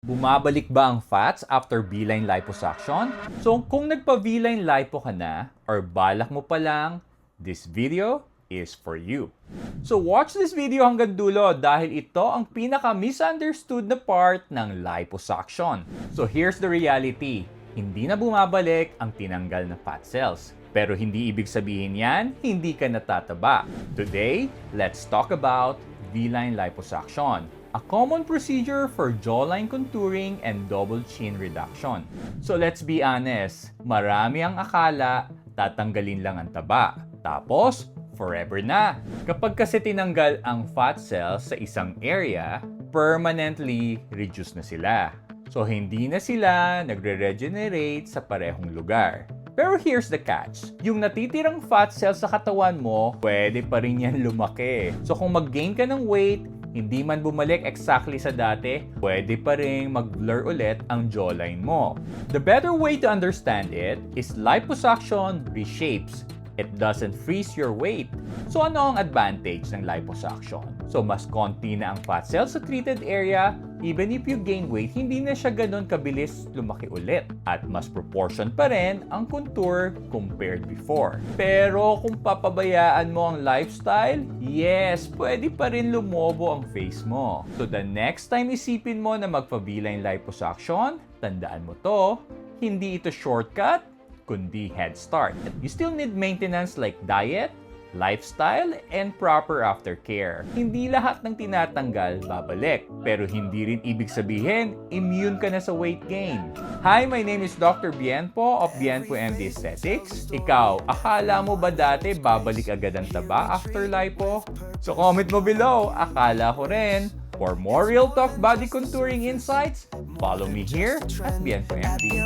Bumabalik ba ang fats after V-line liposuction? So kung nagpa-V-line lipo ka na or balak mo pa lang, this video is for you. So watch this video hanggang dulo dahil ito ang pinaka-misunderstood na part ng liposuction. So here's the reality. Hindi na bumabalik ang tinanggal na fat cells. Pero hindi ibig sabihin yan, hindi ka natataba. Today, let's talk about V-line liposuction, a common procedure for jawline contouring and double chin reduction. So let's be honest, marami ang akala tatanggalin lang ang taba. Tapos, forever na. Kapag kasi tinanggal ang fat cells sa isang area, permanently reduce na sila. So hindi na sila nagre-regenerate sa parehong lugar. Pero here's the catch. Yung natitirang fat cells sa katawan mo, pwede pa rin yan lumaki. So kung mag-gain ka ng weight, hindi man bumalik exactly sa dati, pwede pa rin mag-blur ulit ang jawline mo. The better way to understand it is liposuction reshapes. It doesn't freeze your weight. So ano ang advantage ng liposuction? So mas konti na ang fat cells sa treated area, even if you gain weight, hindi na siya ganun kabilis lumaki ulit. At mas proportion pa rin ang contour compared before. Pero kung papabayaan mo ang lifestyle, yes, pwede pa rin lumobo ang face mo. So the next time isipin mo na magpa-V-line liposuction, tandaan mo to, hindi ito shortcut, kundi head start. You still need maintenance like diet, lifestyle, and proper aftercare. Hindi lahat ng tinatanggal babalik, pero hindi rin ibig sabihin immune ka na sa weight gain. Hi, my name is Dr. Bienpo of Bienpo MD Aesthetics. Ikaw, akala mo ba dati babalik agad ang taba after lipo? So comment mo below, akala ko rin. For more real talk body contouring insights, follow me here at Bienpo MD.